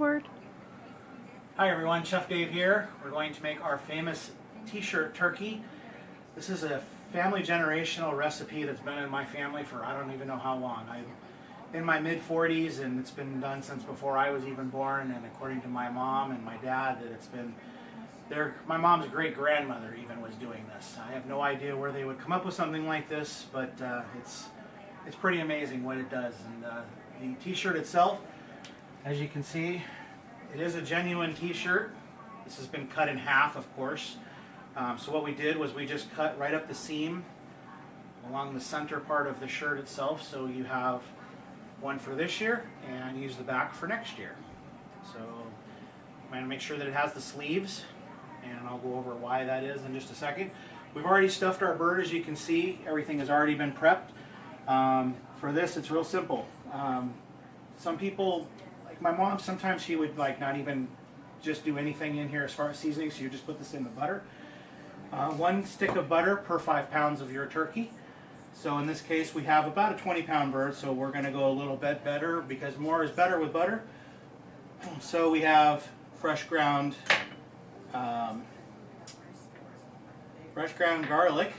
record. Hi everyone, Chef Dave here. We're going to make our famous t-shirt turkey. This is a family generational recipe that's been in my family for I don't even know how long. I'm in my mid-40s and it's been done since before I was even born, and according to my mom and my dad that it's been my mom's great-grandmother even was doing this. I have no idea where they would come up with something like this, but it's pretty amazing what it does. And the t-shirt itself, as you can see, it is a genuine t-shirt. This has been cut in half, of course. So what we did was we just cut right up the seam along the center part of the shirt itself, so you have one for this year and use the back for next year. So I'm going to make sure that it has the sleeves, and I'll go over why that is in just a second. We've already stuffed our bird, as you can see. Everything has already been prepped. For this, it's real simple. Some people, like my mom, sometimes she would not even just do anything in here as far as seasoning, so you just put this in the butter. 1 stick of butter per 5 pounds of your turkey. So in this case we have about a 20-pound bird, so we're going to go a little bit better because more is better with butter. So we have fresh ground garlic,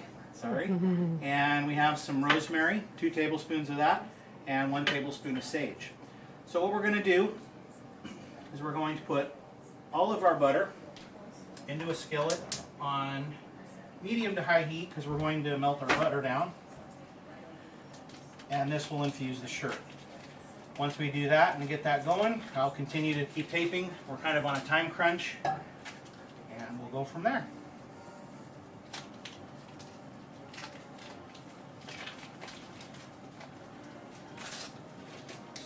and we have some rosemary, 2 tablespoons of that, and 1 tablespoon of sage. So what we're going to do is we're going to put all of our butter into a skillet on medium to high heat because we're going to melt our butter down, and this will infuse the shirt. Once we do that and get that going, I'll continue to keep taping. We're kind of on a time crunch, and we'll go from there.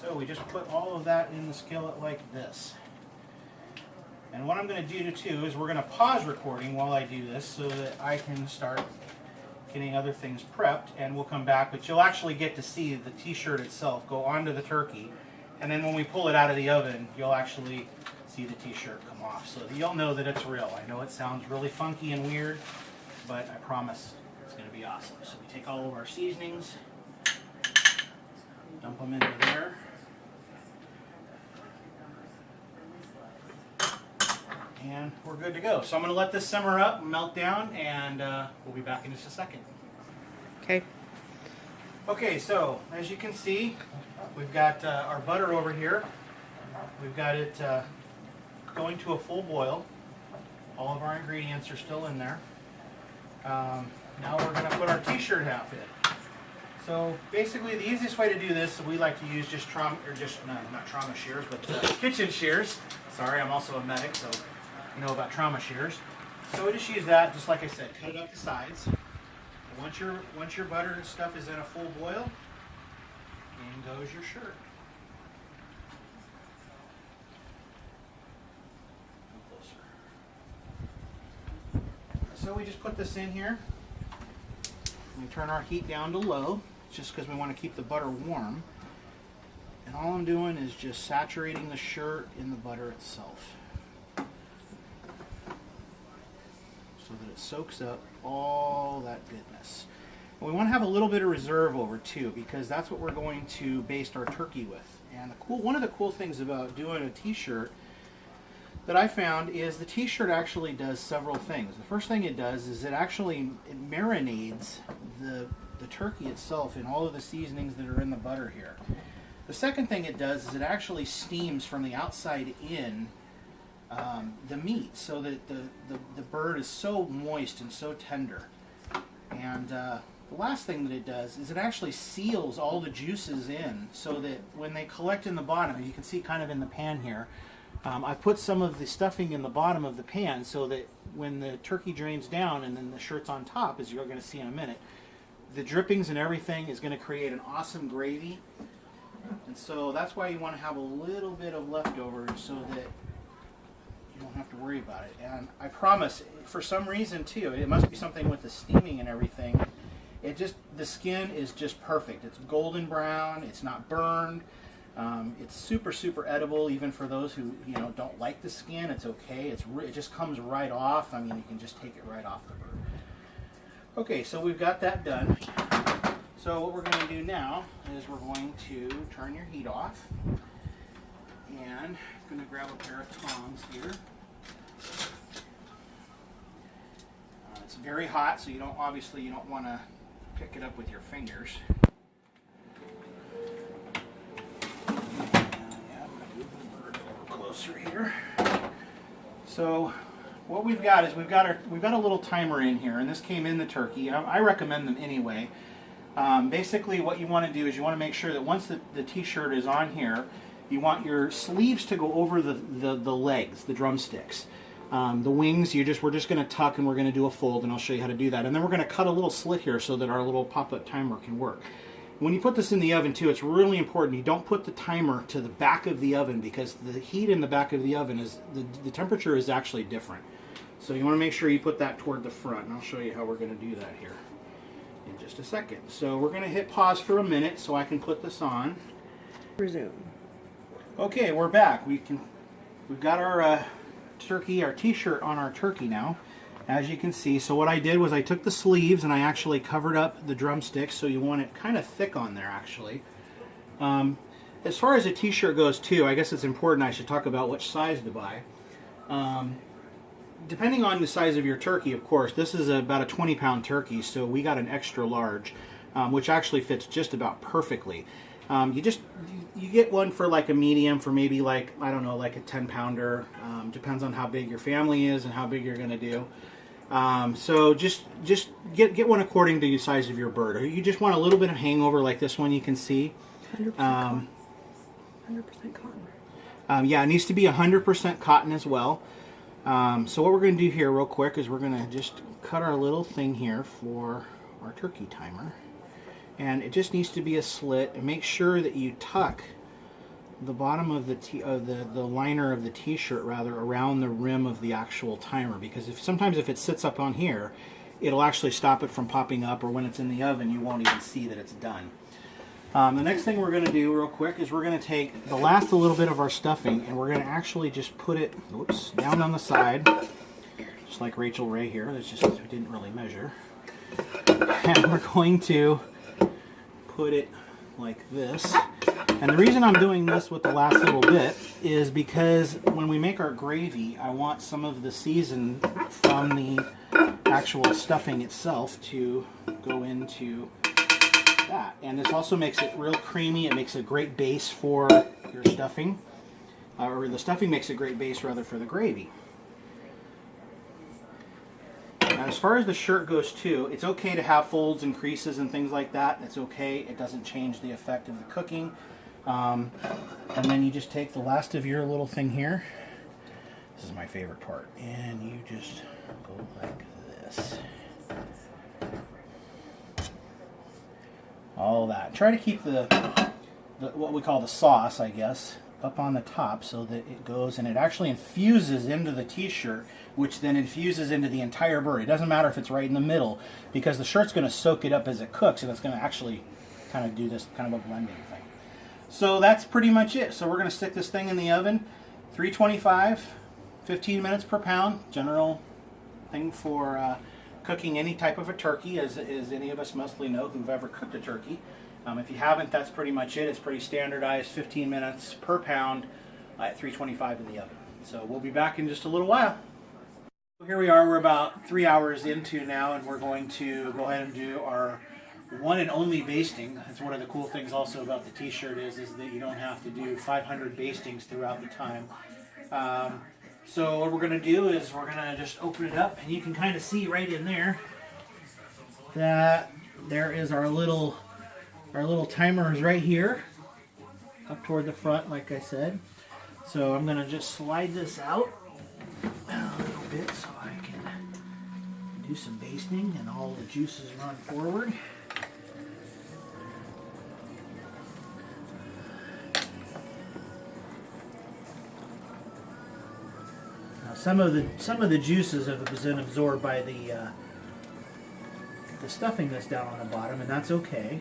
So we just put all of that in the skillet like this. And what I'm going to do too is we're going to pause recording while I do this so that I can start getting other things prepped, and we'll come back, but you'll actually get to see the t-shirt itself go onto the turkey, and then when we pull it out of the oven you'll actually see the t-shirt come off, so that you'll know that it's real. I know it sounds really funky and weird, but I promise it's going to be awesome. So we take all of our seasonings, dump them into there. And we're good to go. So I'm going to let this simmer up, melt down, and we'll be back in just a second. Okay. Okay, so as you can see, we've got our butter over here. We've got it going to a full boil. All of our ingredients are still in there. Now we're going to put our t-shirt half in. So basically the easiest way to do this, we like to use just not trauma shears, but kitchen shears. Sorry, I'm also a medic, so you know about trauma shears. So we just use that, just like I said, cut it up the sides. And once your butter and stuff is in a full boil, in goes your shirt. So we just put this in here. We turn our heat down to low, just because we want to keep the butter warm. And all I'm doing is just saturating the shirt in the butter itself, so that it soaks up all that goodness. And we want to have a little bit of reserve over too, because that's what we're going to baste our turkey with. And one of the cool things about doing a t-shirt that I found is the t-shirt actually does several things. The first thing it does is it marinades the turkey itself in all of the seasonings that are in the butter here. The second thing it does is it actually steams from the outside in the meat, so that the bird is so moist and so tender. And the last thing that it does is it actually seals all the juices in, so that when they collect in the bottom, you can see kind of in the pan here, I put some of the stuffing in the bottom of the pan so that when the turkey drains down and then the shirt's on top, as you're going to see in a minute, the drippings and everything is going to create an awesome gravy. And so that's why you want to have a little bit of leftovers so that you don't have to worry about it. And I promise, for some reason too, it must be something with the steaming and everything, the skin is just perfect. It's golden brown, it's not burned, it's super, super edible, even for those who don't like the skin. It's okay, it just comes right off. I mean, you can just take it right off the bird. Okay, so we've got that done. So what we're going to do now is we're going to turn your heat off, and And I'm going to grab a pair of tongs here. It's very hot, so obviously you don't want to pick it up with your fingers. Closer here. So what we've got is we've got a little timer in here, and this came in the turkey. I recommend them anyway. Basically what you want to do is you want to make sure that once the t-shirt is on here, you want your sleeves to go over the legs, the drumsticks. The wings, we're just going to tuck, and we're going to do a fold, and I'll show you how to do that. And then we're going to cut a little slit here so that our little pop-up timer can work. When you put this in the oven too, it's really important you don't put the timer to the back of the oven, because the heat in the back of the oven is, the temperature is actually different. So you want to make sure you put that toward the front, and I'll show you how we're going to do that here in just a second. So we're going to hit pause for a minute so I can put this on. Resume. Okay, we're back. We've got our turkey, our t-shirt on our turkey now, as you can see. So what I did was I took the sleeves and I actually covered up the drumsticks, so you want it kind of thick on there actually. As far as a t-shirt goes too, I guess it's important I should talk about which size to buy. Depending on the size of your turkey, of course, this is about a 20-pound turkey, so we got an extra large, which actually fits just about perfectly. You get one for like a medium, for maybe like, I don't know, like a 10-pounder. Depends on how big your family is and how big you're going to do. So just get one according to the size of your bird. Or you just want a little bit of hangover like this one you can see. 100% cotton. 100% cotton. Yeah, it needs to be 100% cotton as well. So what we're going to do here real quick is we're going to just cut our little thing here for our turkey timer. And it just needs to be a slit, and make sure that you tuck the bottom of the liner of the t-shirt rather around the rim of the actual timer, because sometimes if it sits up on here, it'll actually stop it from popping up, or when it's in the oven you won't even see that it's done. The next thing we're going to do real quick is we're going to take the last little bit of our stuffing, and we're going to actually just put it down on the side, just like Rachel Ray here. That's just, we didn't really measure. And we're going to put it like this. And the reason I'm doing this with the last little bit is because when we make our gravy, I want some of the season from the actual stuffing itself to go into that. And this also makes it real creamy. It makes a great base for your stuffing, or the stuffing makes a great base rather for the gravy. Now, as far as the shirt goes too, it's okay to have folds and creases and things like that. That's okay. It doesn't change the effect of the cooking. And then you just take the last of your little thing here. This is my favorite part. And you just go like this. All that. Try to keep the what we call the sauce, I guess, up on the top so that it goes and it actually infuses into the t-shirt, which then infuses into the entire bird. It doesn't matter if it's right in the middle, because the shirt's going to soak it up as it cooks, and it's going to actually kind of do this kind of a blending thing. So that's pretty much it. So we're going to stick this thing in the oven, 325, 15 minutes per pound, general thing for cooking any type of a turkey, as any of us mostly know who've ever cooked a turkey. If you haven't, that's pretty much it. It's pretty standardized, 15 minutes per pound at 325 in the oven. So we'll be back in just a little while. Here we are, we're about 3 hours into now, and we're going to go ahead and do our one and only basting. That's one of the cool things also about the t-shirt is that you don't have to do 500 bastings throughout the time. So what we're going to do is we're going to just open it up, and you can kind of see right in there that there is our little timer is right here up toward the front, like I said. So I'm going to just slide this out a little bit so I can do some basting and all the juices run forward. Now some of the juices have been absorbed by the stuffing that's down on the bottom, and that's okay.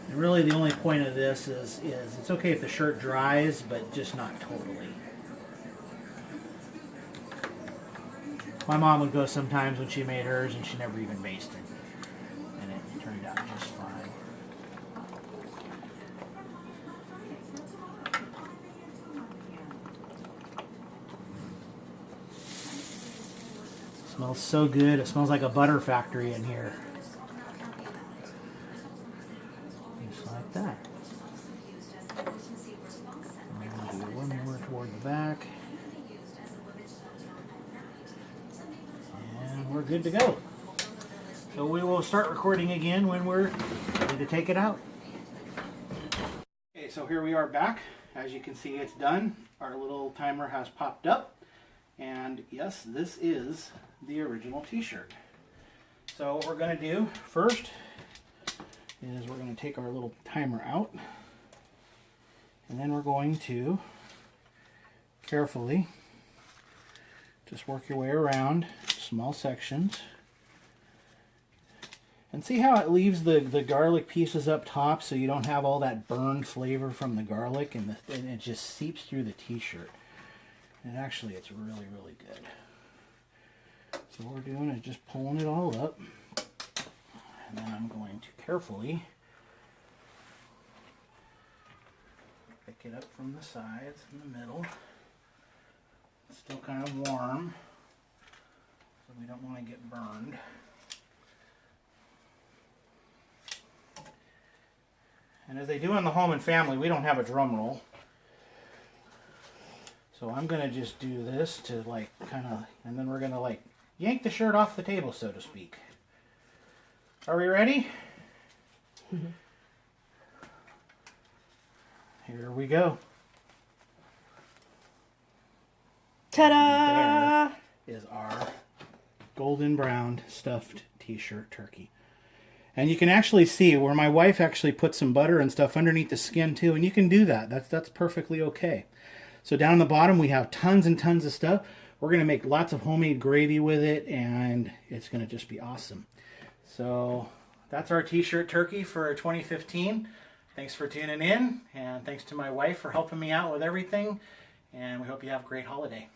And really the only point of this is it's okay if the shirt dries, but just not totally. My mom would go sometimes when she made hers, and she never even basted. And it turned out just fine. Smells so good. It smells like a butter factory in here. Just like that. And I'll do one more toward the back. And we're good to go. So we will start recording again when we're ready to take it out. Okay, so here we are back. As you can see, it's done. Our little timer has popped up. And yes, this is the original t-shirt. So what we're going to do first is we're going to take our little timer out, and then we're going to carefully just work your way around small sections, and see how it leaves the garlic pieces up top, so you don't have all that burned flavor from the garlic, and it just seeps through the t-shirt. And actually, it's really, really good. So what we're doing is just pulling it all up, and then I'm going to carefully pick it up from the sides in the middle. It's still kind of warm, so we don't want to get burned. And as they do in the Home and Family, we don't have a drum roll. So I'm going to just do this to like kind of, and then we're going to like yank the shirt off the table, so to speak. Are we ready? Mm-hmm. Here we go. Ta-da! There is our golden brown stuffed t-shirt turkey. And you can actually see where my wife actually put some butter and stuff underneath the skin too, and you can do that. That's perfectly okay. So down the bottom we have tons and tons of stuff. We're going to make lots of homemade gravy with it, and it's going to just be awesome. So that's our t-shirt turkey for 2015. Thanks for tuning in, and thanks to my wife for helping me out with everything, and we hope you have a great holiday.